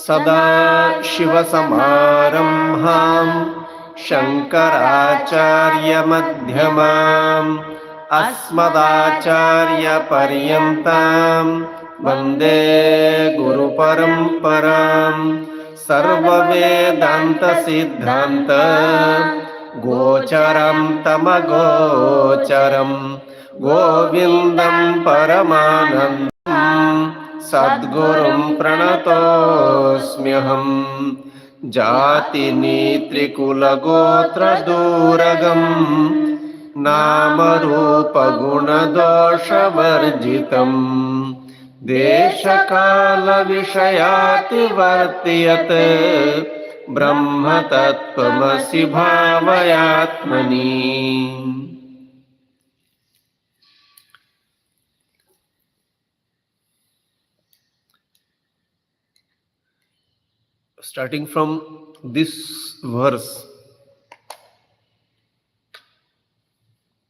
सदाशिवसमारम्भां शङ्कराचार्यमध्यमाम् अस्मदाचार्यपर्यन्तां वन्दे गुरुपरम्परां सर्ववेदान्तसिद्धान्त गोचरं तमगोचरं गोविन्दं परमानन्दं सद्गुरुं प्रणतोऽस्म्यहम् जातिनीत्रिकुलगोत्रदूरगम् नामरूपगुणदोषवर्जितम् देशकालविषयातिवर्त्यत् ब्रह्मतत्त्वमसि भावयात्मनि. Starting from this verse,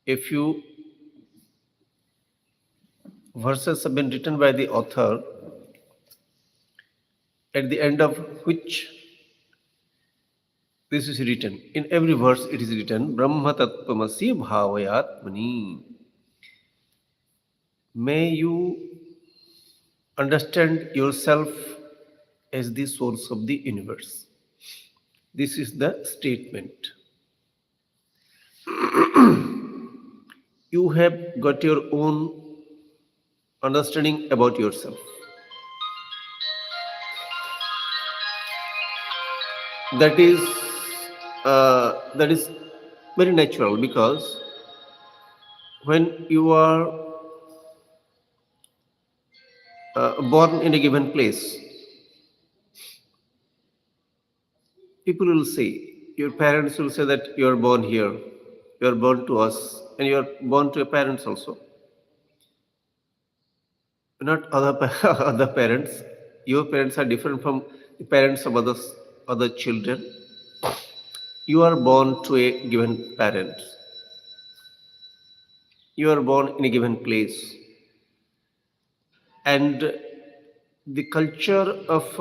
a few verses have been written by the author, at the end of which this is written. In every verse it is written, Brahma Tattvamasi Bhavayatmani. May you understand yourself as the source of the universe. This is the statement. You have got your own understanding about yourself. That is very natural, because when you are born in a given place, people will say, your parents will say that you are born here, you are born to us, and you are born to your parents also. Not other parents. Your parents are different from the parents of other children. You are born to a given parent. You are born in a given place. And the culture of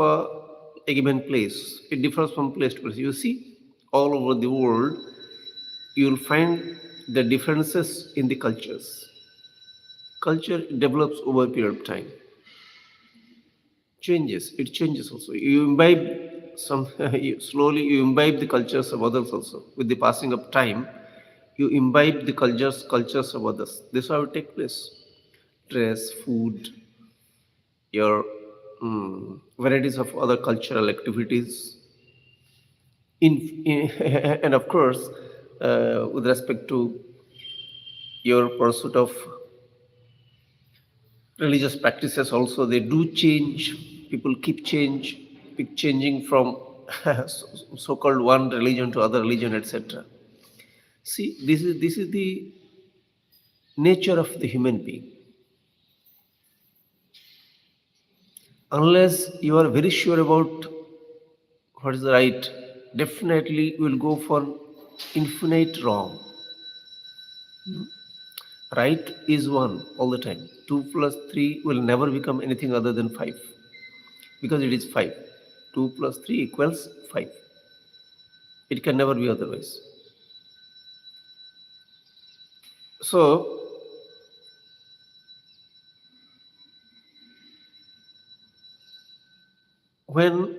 a given place, it differs from place to place. You see, all over the world, you will find the differences in the cultures. Culture develops over a period of time. It changes also. You imbibe slowly you imbibe the cultures of others also. With the passing of time, you imbibe the cultures of others. This is how it takes place. Dress, food, your varieties of other cultural activities. And of course, with respect to your pursuit of religious practices also, they do change. People keep changing from so-called one religion to other religion, etc. See, this is the nature of the human being. Unless you are very sure about what is the right, definitely you will go for infinite wrong. Right is one all the time. 2 plus 3 will never become anything other than 5, because it is 5. 2 plus 3 equals 5. It can never be otherwise. So, when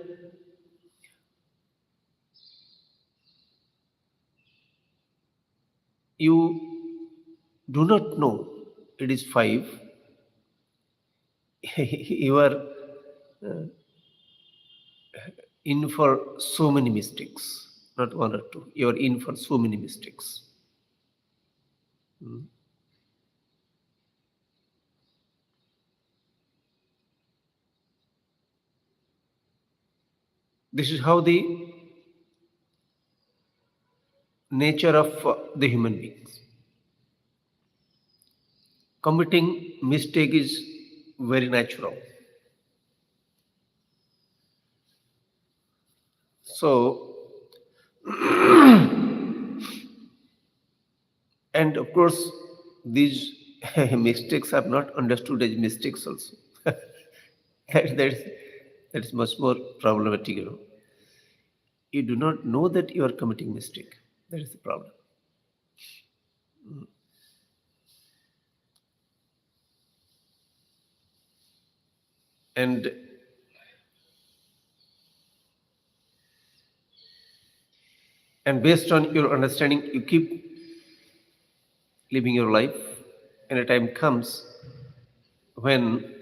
you do not know it is 5, you are in for so many mistakes. Not one or two. You are in for so many mistakes. This is how the nature of the human beings. Committing mistake is very natural. So, and of course, these mistakes are not understood as mistakes also. that, That is much more problematic. You do not know that you are committing mistake. That is the problem. And based on your understanding, you keep living your life, and a time comes when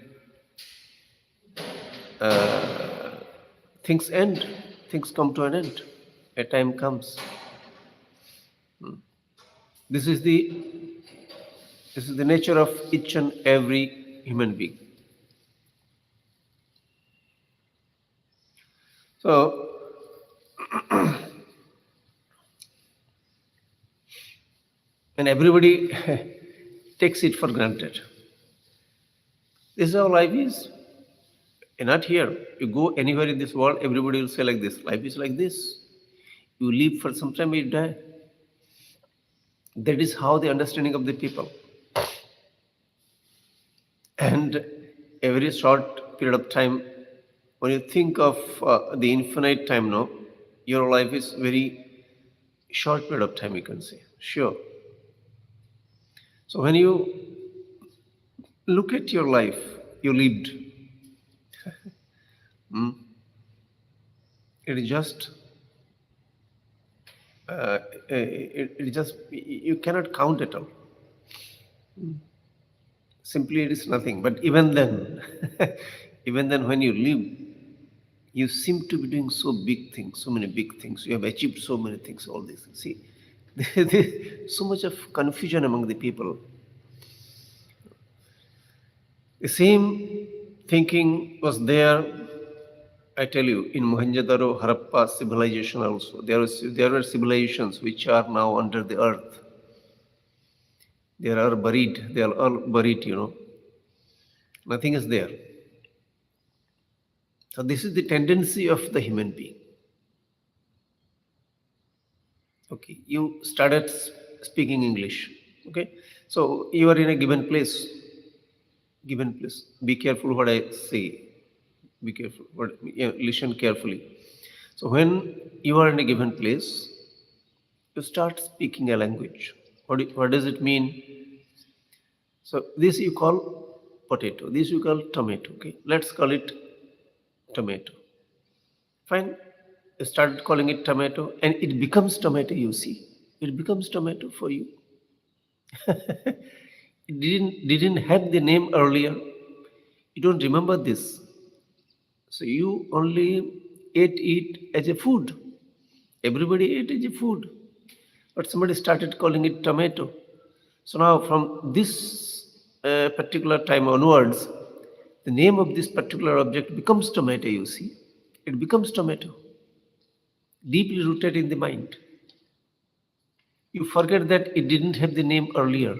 things end, things come to an end. A time comes. This is the this is the nature of each and every human being. So, and everybody takes it for granted. This is how life is. You're not here. You go anywhere in this world, everybody will say like this. Life is like this. You live for some time, you die. That is how the understanding of the people. And every short period of time, when you think of the infinite time now, your life is very short period of time, you can say. Sure. So when you look at your life, you lived. Hmm, it is just, it just, you cannot count it all. Simply, it is nothing. But even then, even then, when you live, you seem to be doing so big things, so many big things. You have achieved so many things, all these. See, so much of confusion among the people. The same thinking was there, I tell you, in Mohenjo-daro, Harappa civilization also. There were civilizations which are now under the earth. They are buried. They are all buried. Nothing is there. So this is the tendency of the human being. Okay, you started speaking English. Okay, so you are in a given place. Given place. Be careful what I say. Be careful. Listen carefully. So when you are in a given place, you start speaking a language. What does it mean? So this you call potato. This you call tomato. Okay, let's call it tomato. Fine. You started calling it tomato, and it becomes tomato. You see, it becomes tomato for you. It didn't have the name earlier. You don't remember this. So you only ate it as a food. Everybody ate it as a food. But somebody started calling it tomato. So now from this particular time onwards, the name of this particular object becomes tomato, you see. It becomes tomato, deeply rooted in the mind. You forget that it didn't have the name earlier.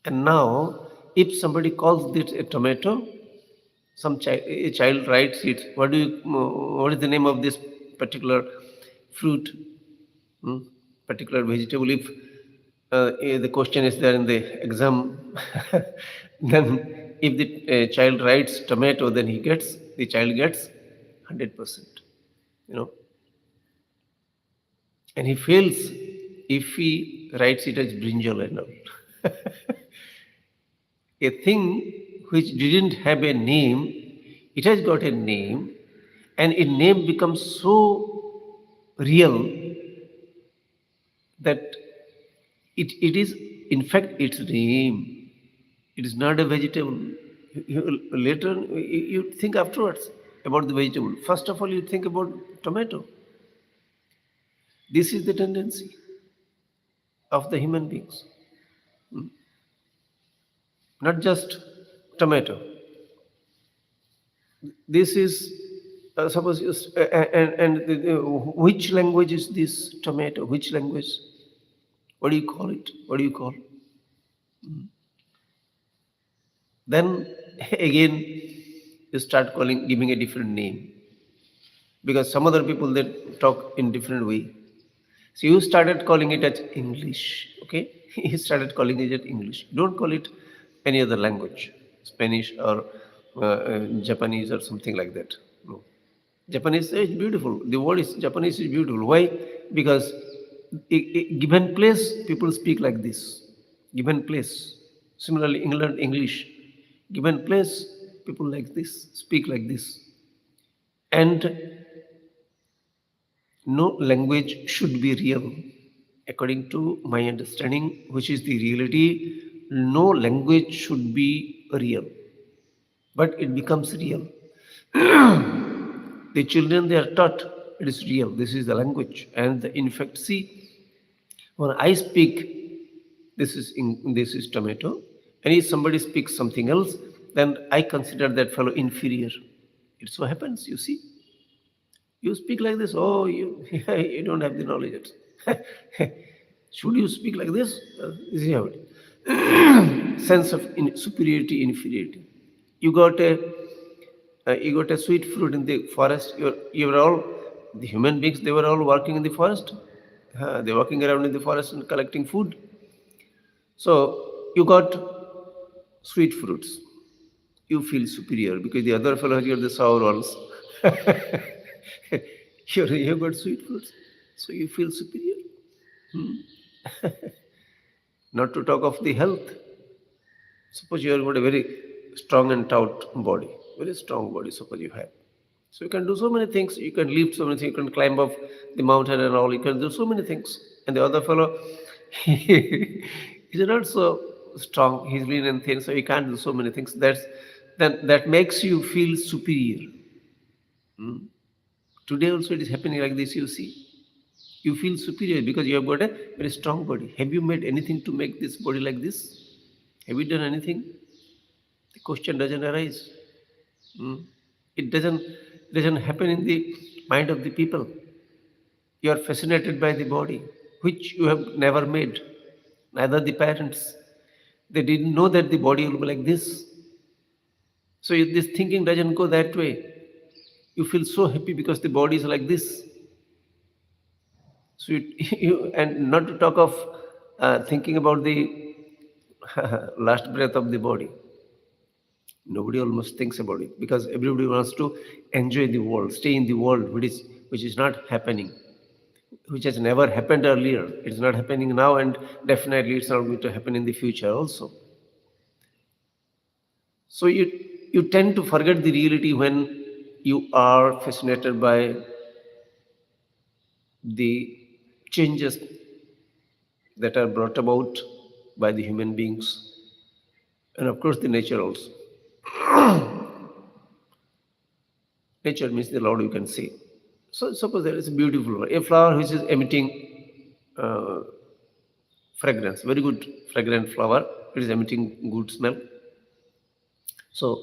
And now, if somebody calls it a tomato, a child writes it. What is the name of this particular fruit, hmm, particular vegetable? If the question is there in the exam, then if the child writes tomato, then the child gets 100%. You know, and he fails if he writes it as brinjal and all. A thing which didn't have a name, it has got a name, and a name becomes so real that it is, in fact, its name. It is not a vegetable. Later, you think afterwards about the vegetable. First of all, you think about tomato. This is the tendency of the human beings. Not just tomato. This is suppose which language is this tomato? Which language? What do you call it? What do you call? Then again you start giving a different name, because some other people, they talk in different way. So you started calling it as English. Okay, you started calling it as English. Don't call it any other language, Spanish or Japanese or something like that. No. Japanese is beautiful. The word is Japanese is beautiful. Why? Because given place, people speak like this. Given place. Similarly, England English. Given place, people like this, speak like this. And no language should be real. According to my understanding, which is the reality, no language should be real, but it becomes real. The children they are taught it is real. This is the language, and in fact, see, when I speak, this is tomato, and if somebody speaks something else, then I consider that fellow inferior. It so happens, you see. You speak like this, oh, you don't have the knowledge yet. Should you speak like this? This is how it. Sense of superiority, inferiority. You got a you got a sweet fruit in the forest. You were all the human beings. They were all working in the forest. They're walking around in the forest and collecting food. So you got sweet fruits. You feel superior because the other fellows got the sour ones. You got sweet fruits, so you feel superior. Not to talk of the health. Suppose you have got a very strong and stout body, very strong body. Suppose you have, so you can do so many things. You can lift so many things. You can climb up the mountain and all. You can do so many things. And the other fellow, he's not so strong. He's lean and thin, so he can't do so many things. That makes you feel superior. Today also it is happening like this. You see, you feel superior because you have got a very strong body. Have you made anything to make this body like this? Have you done anything? The question doesn't arise. Hmm. It doesn't happen in the mind of the people. You are fascinated by the body, which you have never made. Neither the parents. They didn't know that the body will be like this. So if this thinking doesn't go that way. You feel so happy because the body is like this. So and not to talk of thinking about the last breath of the body. Nobody almost thinks about it because everybody wants to enjoy the world, stay in the world, which is not happening, which has never happened earlier. It's not happening now, and definitely it's not going to happen in the future also. So you tend to forget the reality when you are fascinated by the changes that are brought about by the human beings and of course the nature also. Nature means the Lord, you can say. So suppose there is a beautiful a flower which is emitting uh, fragrance, very good fragrant flower. It is emitting good smell. So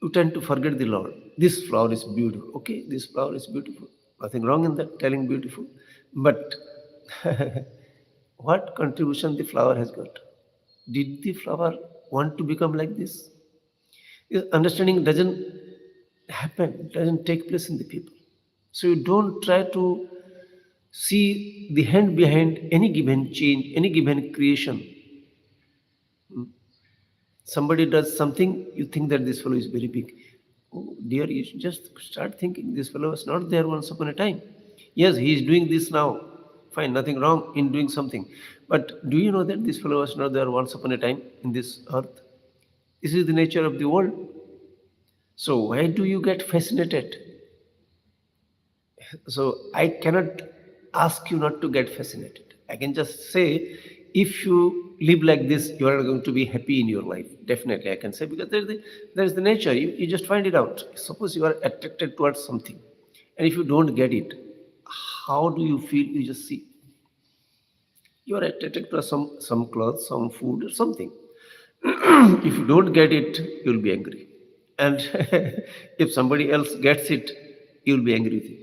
you tend to forget the Lord. This flower is beautiful. Okay, this flower is beautiful. Nothing wrong in that, telling beautiful. But what contribution the flower has got? Did the flower want to become like this? Understanding doesn't happen, doesn't take place in the people. So you don't try to see the hand behind any given change, any given creation. Somebody does something, you think that this fellow is very big. Oh dear, you should just start thinking this fellow was not there once upon a time. Yes, he is doing this now. Fine, nothing wrong in doing something. But do you know that this fellow was not there once upon a time in this earth? This is the nature of the world. So why do you get fascinated? So I cannot ask you not to get fascinated. I can just say, if you live like this, you are going to be happy in your life. Definitely, I can say because there's the nature. You just find it out. Suppose you are attracted towards something, and if you don't get it, how do you feel? You just see. You are attracted to some clothes, some food, or something. If you don't get it, you'll be angry. And if somebody else gets it, you'll be angry with him.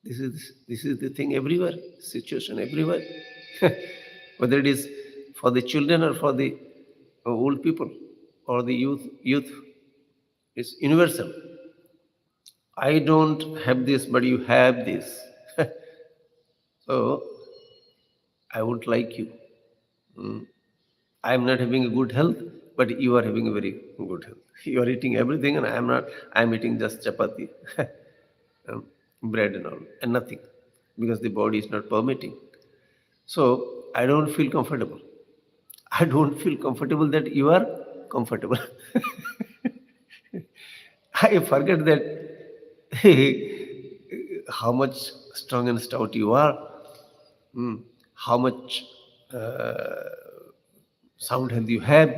This is the thing everywhere, situation everywhere, whether it is for the children or for the old people or the youth, it's universal. I don't have this, but you have this, so I won't like you. I am not having a good health. but you are having a very good health. You are eating everything, and I am not. I am eating just chapati, um, bread, and all, and nothing, because the body is not permitting. So I don't feel comfortable. I don't feel comfortable that you are comfortable. I forget that how much strong and stout you are, how much uh, sound health you have.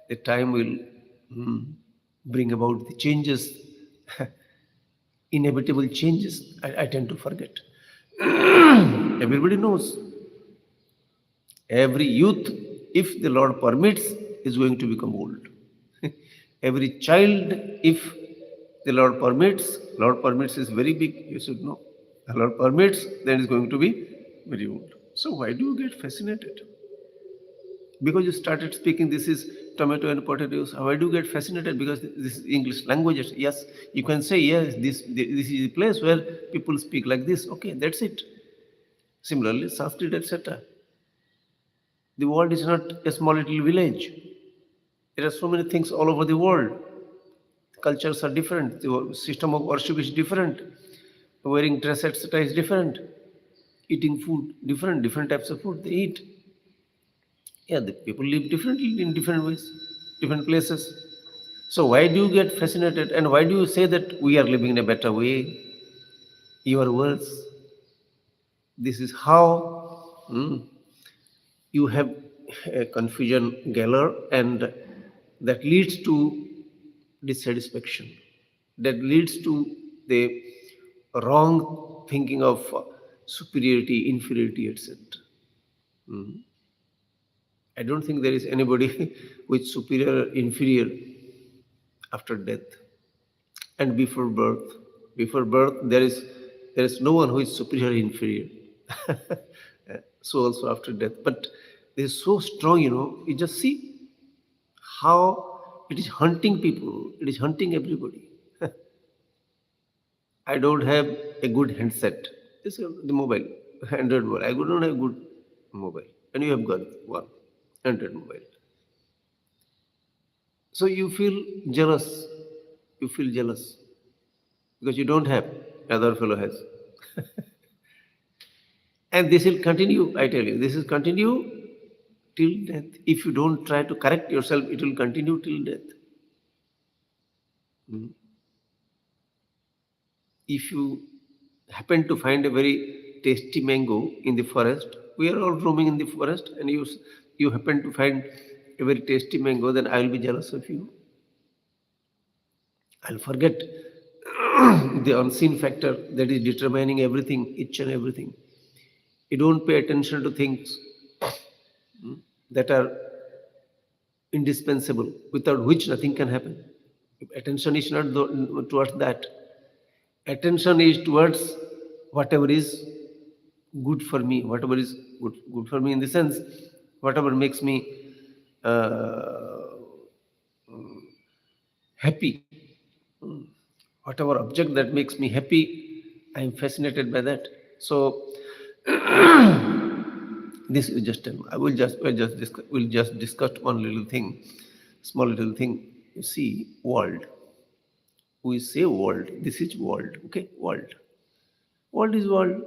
The time will bring about the changes, inevitable changes. I tend to forget. Everybody knows every youth, if the Lord permits, is going to become old. Every child, if the Lord permits is very big, you should know. The Lord permits, then is going to be very old. So why do you get fascinated? Because you started speaking, this is tomato and potatoes. Why do you get fascinated? Because this is English language. Yes, you can say, yes, this is a place where people speak like this. Okay, that's it. Similarly, Sanskrit, etc. The world is not a small little village. There are so many things all over the world. Cultures are different. The system of worship is different. Wearing dress, etc., is different. Eating food, different. Different types of food they eat. Yeah, the people live differently in different ways, different places. So why do you get fascinated, and why do you say that we are living in a better way? Your words. This is how you have a confusion galore, and that leads to dissatisfaction, that leads to the wrong thinking of superiority, inferiority, etc. I don't think there is anybody with superior or inferior after death and before birth. Before birth, there is no one who is superior or inferior. So also after death, but it is so strong. You just see how it is hunting people. It is hunting everybody. I don't have a good handset. This is the mobile, Android mobile. I don't have good mobile, and you have got one Android mobile. So you feel jealous. You feel jealous because you don't have, other fellow has. And this will continue, I tell you. This will continue till death. If you don't try to correct yourself, it will continue till death. If you happen to find a very tasty mango in the forest, we are all roaming in the forest, and you happen to find a very tasty mango, then I will be jealous of you. I'll forget the unseen factor that is determining everything, each and everything. You don't pay attention to things that are indispensable, without which nothing can happen. If attention is not towards that, attention is towards whatever is good for me, whatever is good for me in the sense, whatever makes me uh, happy, whatever object that makes me happy, I am fascinated by that. So this is just we'll just discuss one little thing, small little thing. You see, world. We say world. This is world. Okay, world. World is world.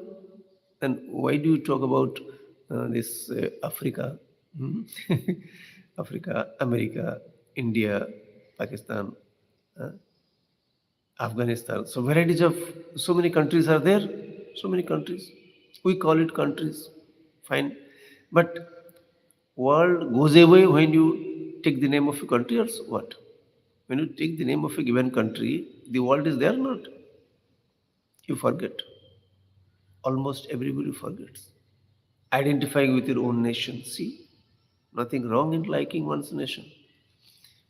And why do you talk about this Africa, hmm? Africa, America, India, Pakistan, uh, Afghanistan? So varieties of so many countries are there. So many countries. We call it countries. Fine, but world goes away when you take the name of a country, or what? When you take the name of a given country, the world is there or not? You forget. Almost everybody forgets. Identifying with your own nation. See, nothing wrong in liking one's nation.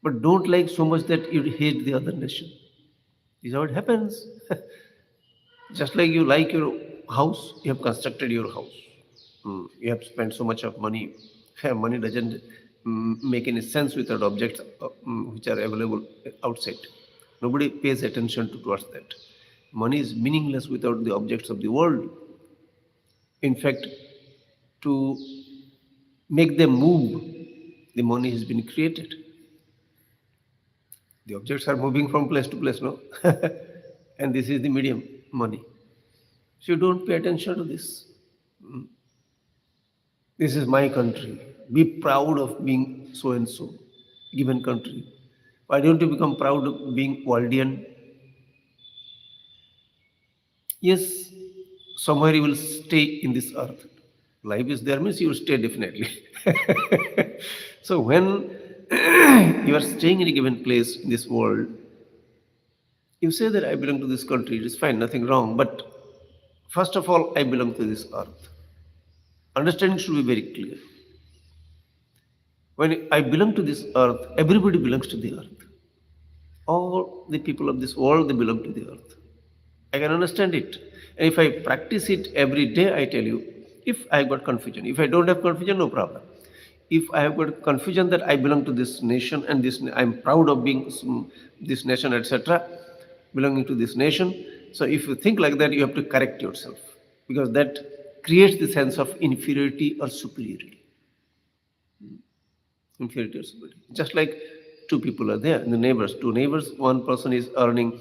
But don't like so much that you hate the other nation. This is how it happens. Just like you like your house, you have constructed your house. You have spent so much of money. Money doesn't make any sense without objects which are available outside. Nobody pays attention towards that. Money is meaningless without the objects of the world. In fact, to make them move, the money has been created. The objects are moving from place to place, no? And this is the medium, money. So you don't pay attention to this. This is my country. Be proud of being so and so, given country. Why don't you become proud of being Waldian? Yes, somewhere you will stay in this earth. Life is there means you will stay definitely. So when you are staying in a given place in this world, you say that I belong to this country, it is fine, nothing wrong. But first of all, I belong to this earth. Understanding should be very clear. When I belong to this earth, everybody belongs to the earth. All the people of this world, they belong to the earth. I can understand it. And if I practice it every day, I tell you, if I have got confusion, if I don't have confusion, no problem. If I have got confusion that I belong to this nation and this, I'm proud of being this nation, etc., belonging to this nation. So if you think like that, you have to correct yourself because that creates the sense of inferiority or superiority. Inferiority or superiority. Just like two people are there, the neighbors, two neighbors, one person is earning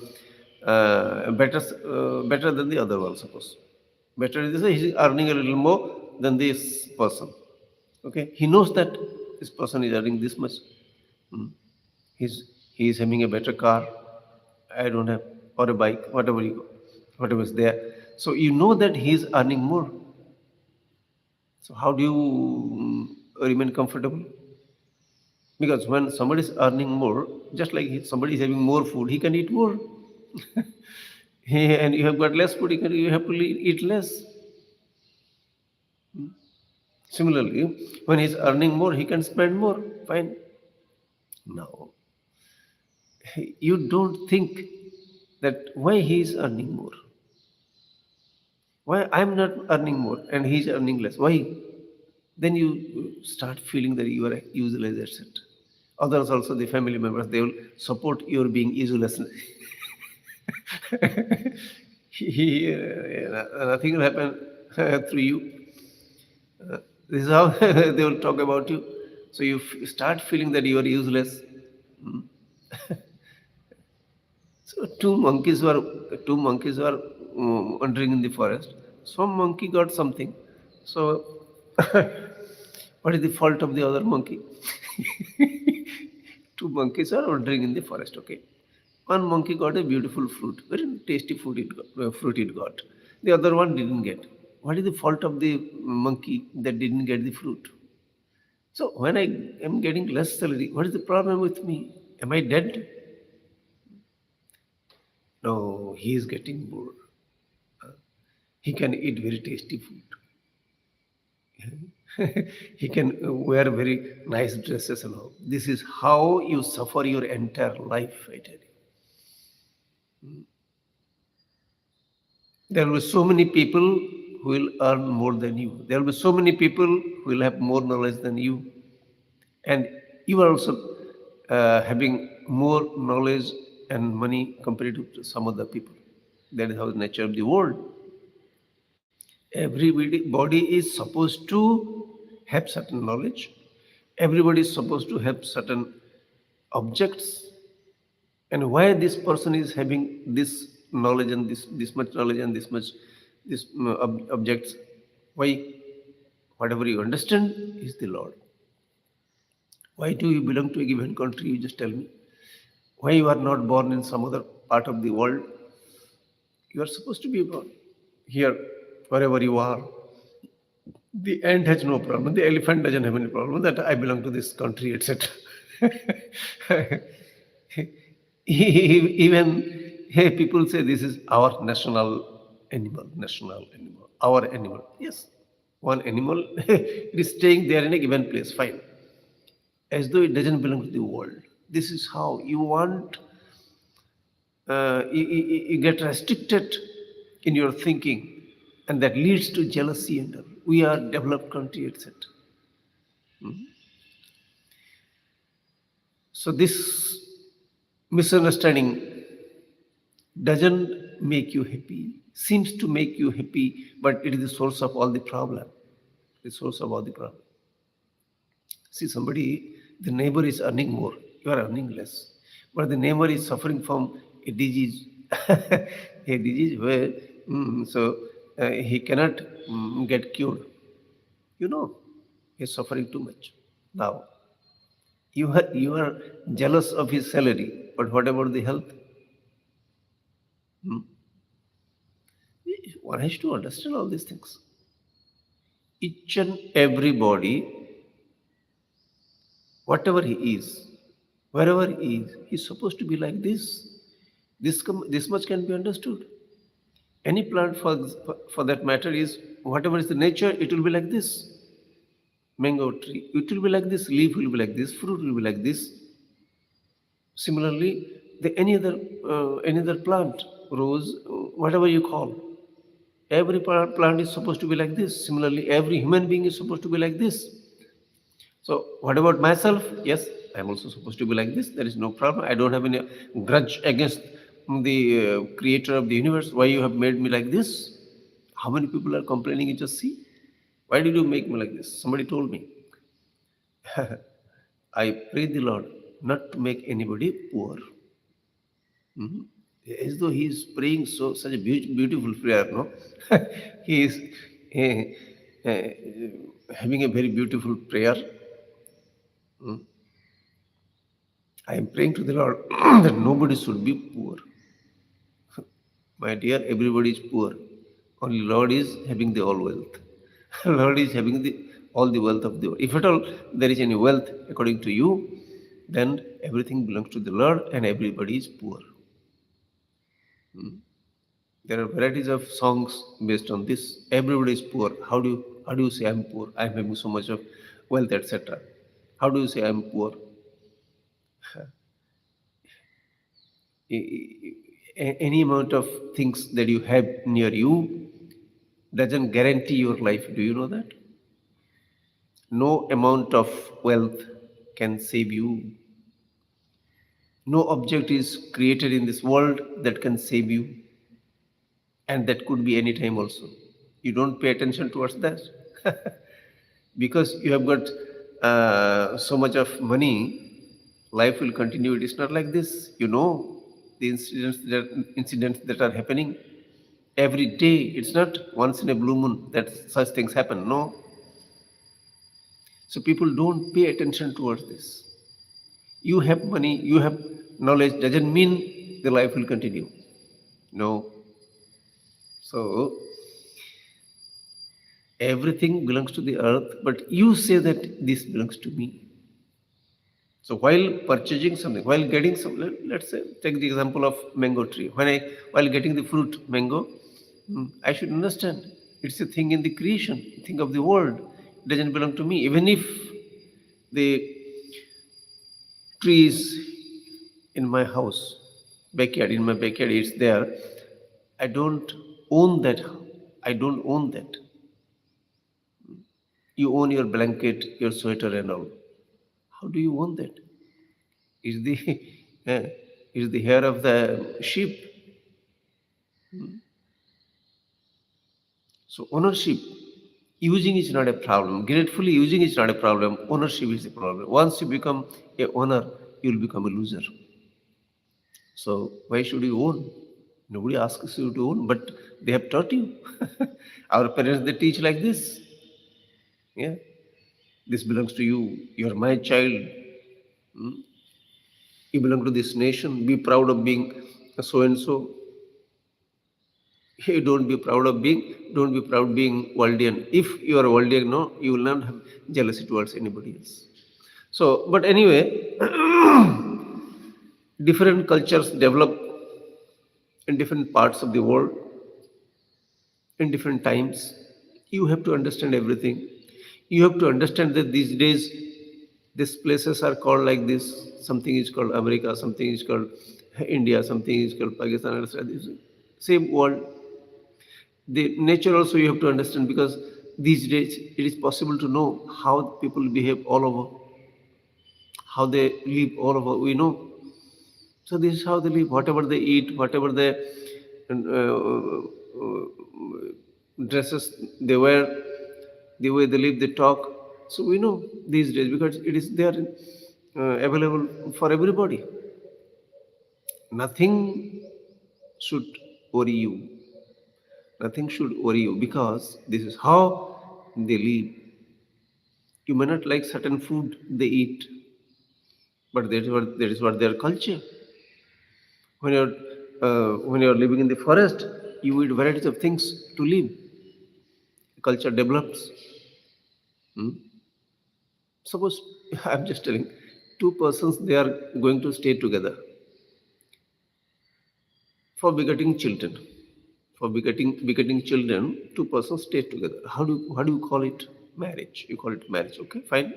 better than the other one, suppose. Better is he's earning a little more than this person. Okay, he knows that this person is earning this much. Hmm. He's he is having a better car. I don't have, or a bike, whatever is there. So you know that he is earning more. So how do you remain comfortable? Because when somebody is earning more, just like somebody is having more food, he can eat more. And you have got less food, you have to eat less. Similarly, when he's earning more, he can spend more. Fine. Now, you don't think that why he is earning more, why I'm not earning more and he's earning less. Why? Then you start feeling that you are a useless asset. Others also, the family members, they will support your being useless. Nothing will happen through you. This is how they will talk about you. So you start feeling that you are useless. Mm. So two monkeys were wandering in the forest. Some monkey got something. So what is the fault of the other monkey? Two monkeys are wandering in the forest. Okay, one monkey got a beautiful fruit, very tasty fruit it got. The other one didn't get. What is the fault of the monkey that didn't get the fruit? So when I am getting less salary, what is the problem with me? Am I dead? No, he is getting more. He can eat very tasty food. He can wear very nice dresses and all. This is how you suffer your entire life, I tell you. There will be so many people who will earn more than you. There will be so many people who will have more knowledge than you. And you are also having more knowledge and money compared to some other people. That is how the nature of the world. Everybody is supposed to have certain knowledge. Everybody is supposed to have certain objects. And why this person is having this knowledge and this much knowledge and this objects? Why? Whatever you understand is the Lord. Why do you belong to a given country? You just tell me. Why you are not born in some other part of the world? You are supposed to be born here, wherever you are. The ant has no problem. The elephant doesn't have any problem that I belong to this country, etc. Even hey, people say this is our national animal, our animal. Yes, one animal is staying there in a given place, fine, as though it doesn't belong to the world. This is how you want. You get restricted in your thinking, and that leads to jealousy and all. We are developed country, etc. So this misunderstanding doesn't make you happy, seems to make you happy, but it is the source of all the problem. The source of all the problem. See, somebody, the neighbor is earning more, you are earning less. but the neighbor is suffering from a disease, a disease where he cannot get cured. You know, he's suffering too much. Now, you are jealous of his salary, but what about the health? Hmm? One has to understand all these things. Each and everybody, whatever he is, wherever he is, he's supposed to be like this. This much can be understood. Any plant, for that matter, is whatever is the nature, it will be like this. Mango tree, it will be like this. Leaf will be like this. Fruit will be like this. Similarly, any other plant, rose, whatever you call, every plant is supposed to be like this. Similarly, every human being is supposed to be like this. So, what about myself? Yes, I am also supposed to be like this. There is no problem. I don't have any grudge against the creator of the universe. Why you have made me like this? How many people are complaining? You just see. Why did you make me like this? Somebody told me. I pray the Lord not to make anybody poor. Mhm. As though he is praying such a beautiful prayer, no? He is having a very beautiful prayer. Mm. I am praying to the Lord that nobody should be poor. My dear, everybody is poor. Only Lord is having the all wealth. Lord is having all the wealth of the world. If at all there is any wealth according to you, then everything belongs to the Lord and everybody is poor. There are varieties of songs based on this. Everybody is poor. How do you say I'm poor? I'm having so much of wealth, etc. How do you say I'm poor? Any amount of things that you have near you doesn't guarantee your life. Do you know that? No amount of wealth can save you. No object is created in this world that can save you, and that could be any time also. You don't pay attention towards that because you have got so much of money. Life will continue. It is not like this. You know the incidents that are happening every day. It's not once in a blue moon that such things happen. No. So people don't pay attention towards this. You have money, you have knowledge, doesn't mean the life will continue. No. So everything belongs to the earth, but you say that this belongs to me. So while purchasing something, while getting some, let's say, take the example of mango tree. While getting the fruit mango, I should understand it's a thing in the creation, thing of the world. It doesn't belong to me. Even if the trees in my house, in my backyard, it's there. I don't own that. I don't own that. You own your blanket, your sweater, and all. How do you own that? Is the eh, is the hair of the sheep? So ownership, using is not a problem. Gratefully using is not a problem. Ownership is the problem. Once you become a owner, you will become a loser. So why should you own? Nobody asks you to own, but they have taught you. Our parents, they teach like this. Yeah, this belongs to you. You're my child. You belong to this nation. Be proud of being so and so. Hey, don't be proud being Waldian. If you are a Waldian, no, you will not have jealousy towards anybody else. So, but anyway, different cultures develop in different parts of the world in different times. You have to understand everything. You have to understand that these days these places are called like this. Something is called America, something is called India, something is called Pakistan, etc. This same world. The nature also you have to understand, because these days it is possible to know how people behave all over, how they live all over. We know. So this is how they live. Whatever they eat, whatever they dresses they wear, the way they live, they talk. So we know these days because it is there available for everybody. Nothing should worry you. Nothing should worry you because this is how they live. You may not like certain food they eat, but that is what their culture. When you're living in the forest, you eat varieties of things to live. Culture develops. Hmm? Suppose I'm just telling, two persons they are going to stay together for begetting children. For begetting children, two persons stay together. How do you call it? Marriage. You call it marriage. Okay, fine.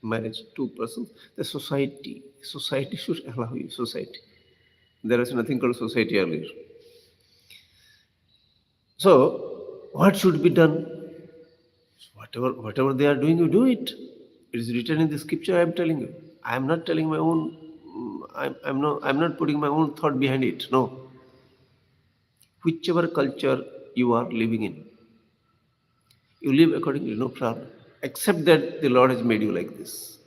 Marriage. Two persons. The society should allow you. Society. There is nothing called society earlier. So, what should be done? Whatever they are doing, you do it. It is written in the scripture. I am telling you. I am not telling my own. I'm not putting my own thought behind it. No, whichever culture you are living in, you live accordingly. No problem. Except that the Lord has made you like this.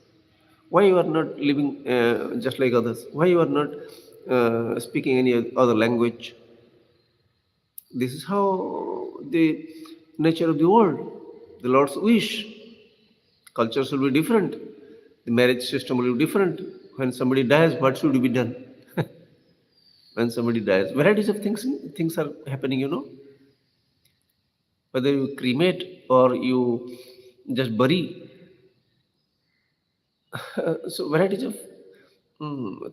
Why you are not living just like others? Why you are not speaking any other language? This is how the nature of the world. The Lord's wish. Cultures will be different. The marriage system will be different. When somebody dies, what should be done? When somebody dies, varieties of things are happening. Whether you cremate or you just bury. So varieties of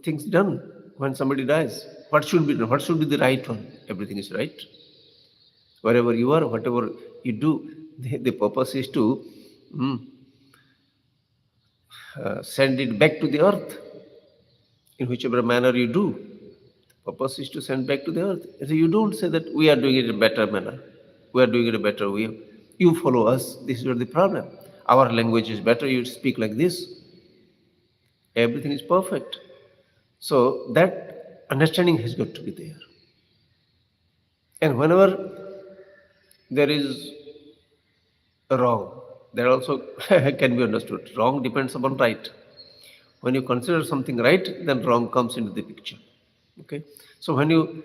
things done when somebody dies. What should be done? What should be the right one? Everything is right. Wherever you are, whatever you do, the purpose is to mm, send it back to the earth in whichever manner you do. Purpose is to send back to the earth. So you don't say that we are doing it in a better manner. We are doing it a better way. You follow us. This is not the problem. Our language is better. You speak like this. Everything is perfect. So that understanding has got to be there. And whenever there is wrong, that also can be understood. Wrong depends upon right. When you consider something right, then wrong comes into the picture. Okay. So when you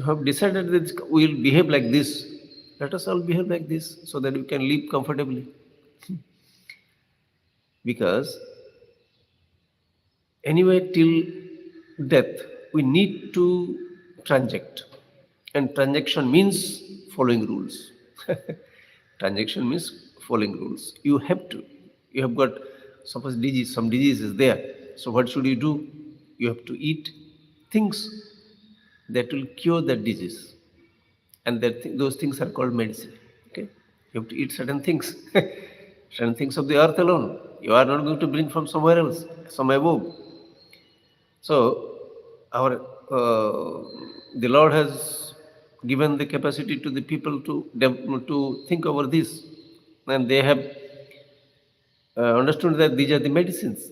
have decided that we will behave like this, let us all behave like this so that we can live comfortably. Because anyway, till death, we need to transact. And transaction means following rules. Transaction means following rules. You have to. You have got, suppose disease, some disease is there. So what should you do? You have to eat things that will cure that disease. And those things are called medicine. Okay, you have to eat certain things, certain things of the earth alone. You are not going to bring from somewhere else, some above. So, our the Lord has given the capacity to the people to think over this, and they have understood that these are the medicines.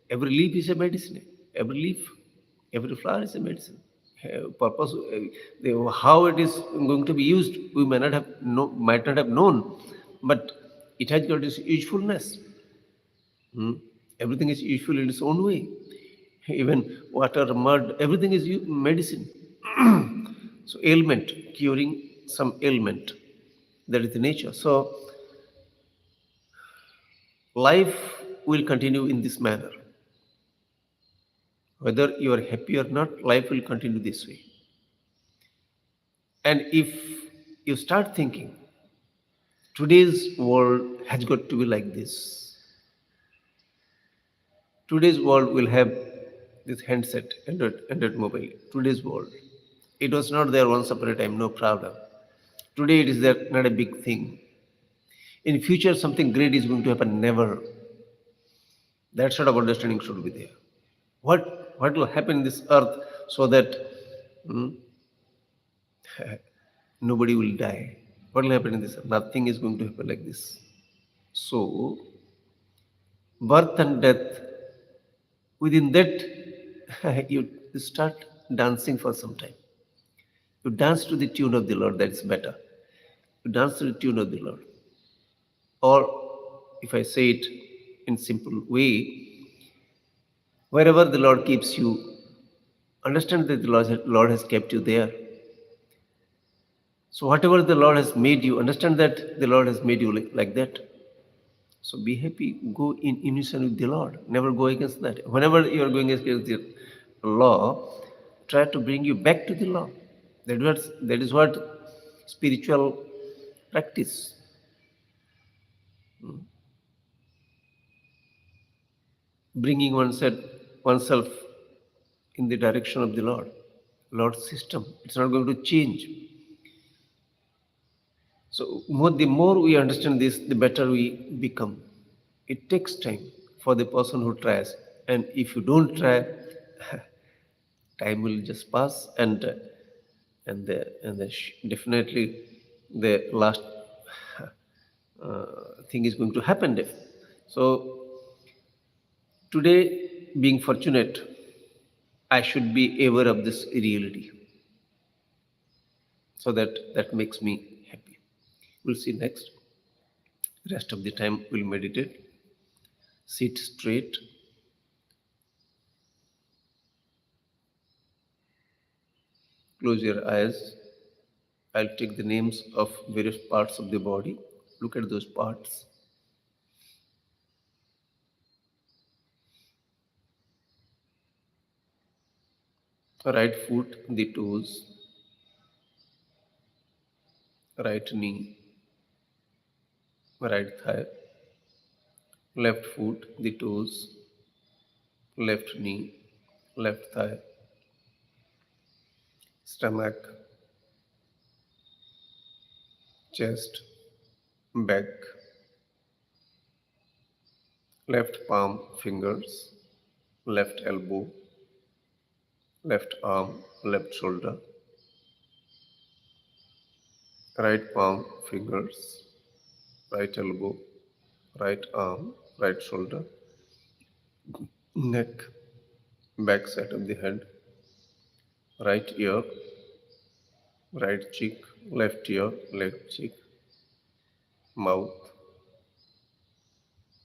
Every leaf is a medicine. Every leaf, every flower is a medicine. Purpose, how it is going to be used, we might not have known, but it has got its usefulness. Hmm. Everything is useful in its own way. Even water, mud, everything is medicine. So ailment, curing some ailment. That is the nature. So life will continue in this manner. Whether you are happy or not, life will continue this way. And if you start thinking, today's world has got to be like this. Today's world will have this handset, Android mobile. Today's world. It was not there once upon a time, no problem. Today it is there, not a big thing. In future, something great is going to happen, never. That sort of understanding should be there. What will happen in this earth so that hmm, nobody will die? What will happen in this earth? Nothing is going to happen like this. So, birth and death, within that, you start dancing for some time. You dance to the tune of the Lord, that's better. You dance to the tune of the Lord. Or, if I say it in simple way, wherever the Lord keeps you, Understand that the Lord has kept you there. So whatever the Lord has made you, understand that the Lord has made you like that. So be happy, go in unison with the Lord. Never go against that. Whenever you are going against the law, try to bring you back to the law. That is what spiritual practice. Bringing oneself in the direction of the Lord. Lord's system. It's not going to change. So the more we understand this, the better we become. It takes time for the person who tries. And if you don't try, time will just pass, and definitely the last thing is going to happen. So today, being fortunate, I should be aware of this reality. So that makes me happy. We'll see next. Rest of the time we'll meditate. Sit straight. Close your eyes. I'll take the names of various parts of the body. Look at those parts. Right foot, the toes, right knee, right thigh, left foot, the toes, left knee, left thigh, stomach, chest, back, left palm, fingers, left elbow, left arm, left shoulder, right palm, fingers, right elbow, right arm, right shoulder, neck, back side of the head, right ear, right cheek, left ear, left cheek, mouth,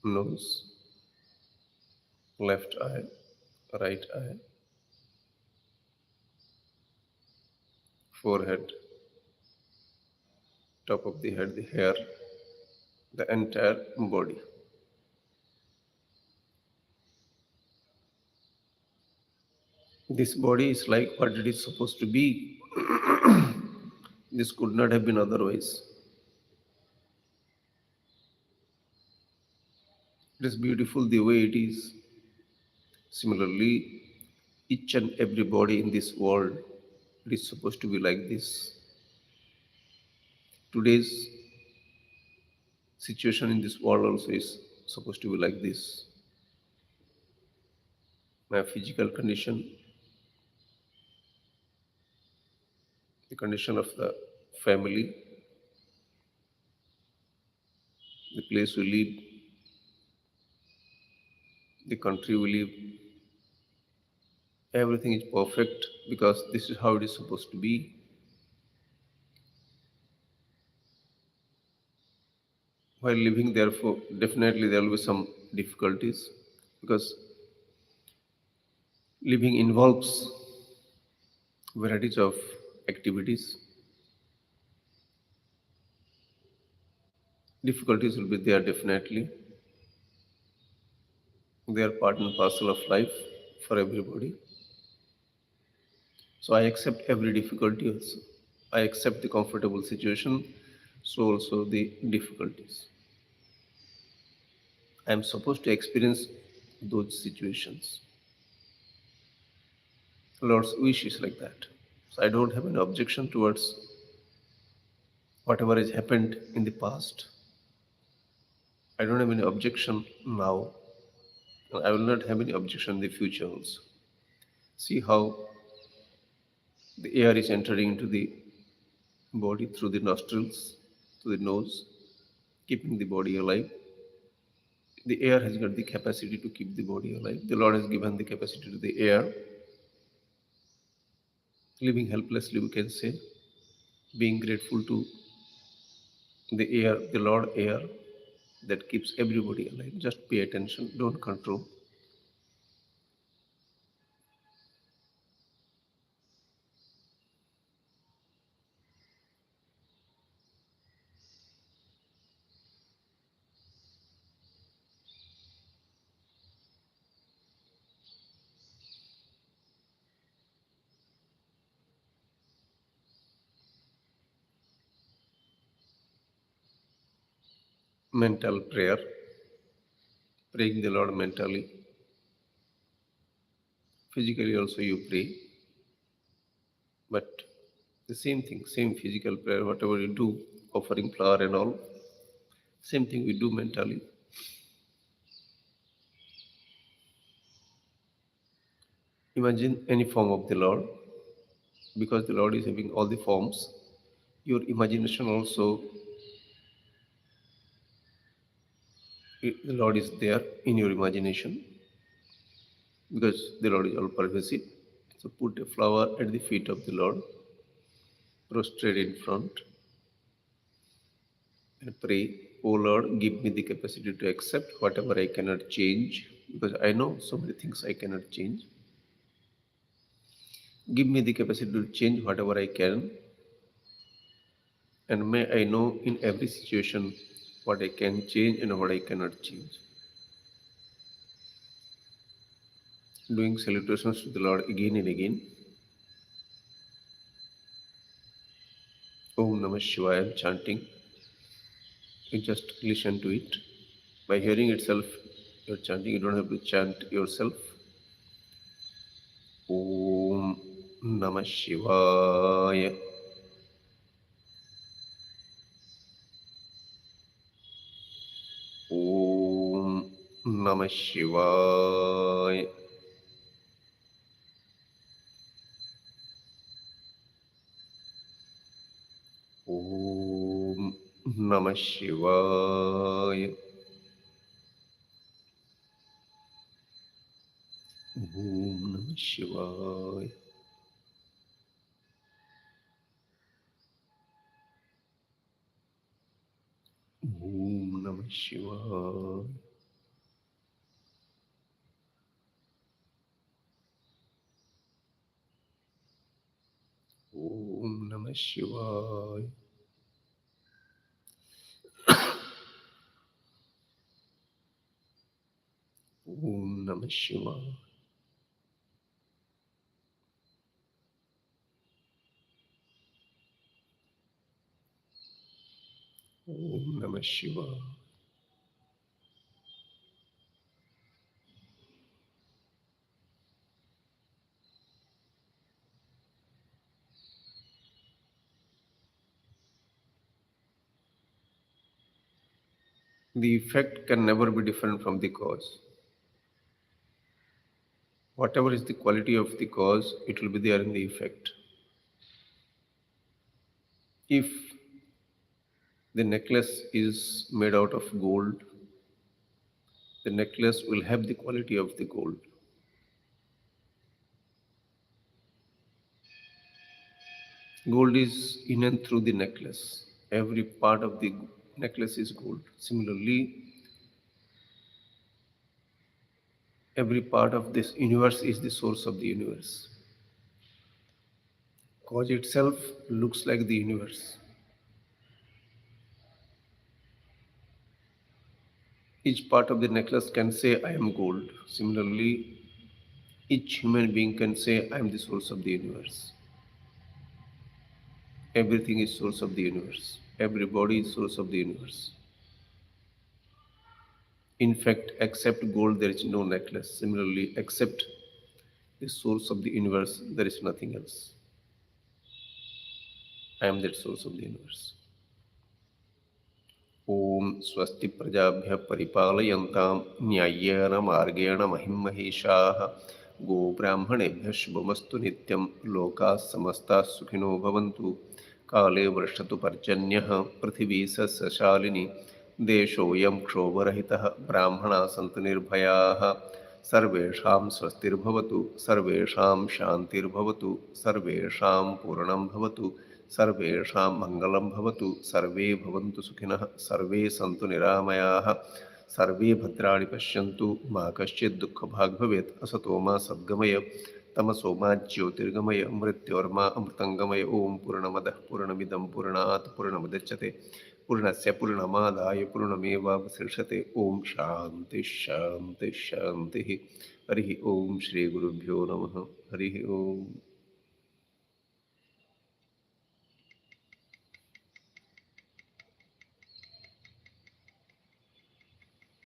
nose, left eye, right eye, forehead, top of the head, the hair, the entire body. This body is like what it is supposed to be. This could not have been otherwise. It is beautiful the way it is. Similarly, each and every body in this world, it is supposed to be like this. Today's situation in this world also is supposed to be like this. My physical condition, the condition of the family, the place we live, the country we live, everything is perfect because this is how it is supposed to be. While living, therefore, definitely there will be some difficulties because living involves varieties of activities. Difficulties will be there definitely. They are part and parcel of life for everybody. So I accept every difficulty also. I accept the comfortable situation, so also the difficulties. I am supposed to experience those situations. Lord's wish is like that. So I don't have an objection towards whatever has happened in the past. I don't have any objection now. I will not have any objection in the future also. See how the air is entering into the body through the nostrils, to the nose, keeping the body alive. The air has got the capacity to keep the body alive. The Lord has given the capacity to the air, living helplessly, we can say, being grateful to the air, the Lord air that keeps everybody alive. Just pay attention, don't control. mental prayer, praying the Lord mentally. Physically also you pray, but the same thing, same physical prayer, whatever you do, offering flower and all, same thing we do mentally. Imagine any form of the Lord, because the Lord is having all the forms. Your imagination also, the Lord is there in your imagination, because the Lord is all pervasive. So put a flower at the feet of the Lord, prostrate in front, and pray, "O Lord, give me the capacity to accept whatever I cannot change, because I know so many things I cannot change. Give me the capacity to change whatever I can, and may I know in every situation what I can change and what I cannot change." Doing salutations to the Lord again and again. Om Namah Shivaya, chanting. You just listen to it. By hearing itself, you're chanting. You don't have to chant yourself. Om Namah Shivaya. Om Namah Shivaya. Om Namah Shivaya. Om Namah Shivaya. Om Namah Shivaya. Om Namah Shivaya. Om Namah Shivaya. Om Namah Shivaya. The effect can never be different from the cause. Whatever is the quality of the cause, it will be there in the effect. If the necklace is made out of gold, the necklace will have the quality of the gold. Gold is in and through the necklace. Every part of the necklace is gold. Similarly, every part of this universe is the source of the universe. Cause itself looks like the universe. Each part of the necklace can say, "I am gold." Similarly, each human being can say, "I am the source of the universe." Everything is source of the universe. Every body is source of the universe. In fact, except gold, there is no necklace. Similarly, except the source of the universe, there is nothing else. I am that source of the universe. ॐ स्वस्ति प्रजाभ्यः परिपालयन्तां न्याय्येन मार्गेण महिं महिषाः गोब्राह्मणेभ्यः शुभमस्तु नित्यं लोकाः समस्ताः सुखिनो भवन्तु काले वर्षतु पर्जन्यः पृथिवी सस्यशालिनी देशोऽयं क्षोभरहितः ब्राह्मणाः सन्तु निर्भयाः सर्वेषां स्वस्तिर्भवतु सर्वेषां शान्तिर्भवतु सर्वेषां पूर्णं भवतु सर्वेषां मङ्गलं भवतु सर्वे भवन्तु सुखिनः सर्वे सन्तु निरामयाः सर्वे भद्राणि पश्यन्तु मा कश्चित् दुःखभाग् भवेत् असतो मा सद्गमय तमसो मा ज्योतिर्गमय मृत्योर्मा अमृतङ्गमय ॐ पूर्णमदः पूर्णमिदं पूर्णात् पूर्णमुदच्यते पूर्णस्य पूर्णमादाय पूर्णमेवावशिष्यते ॐ शान्तिः शान्तिः शान्तिः हरिः ॐ श्रीगुरुभ्यो नमः हरिः ॐ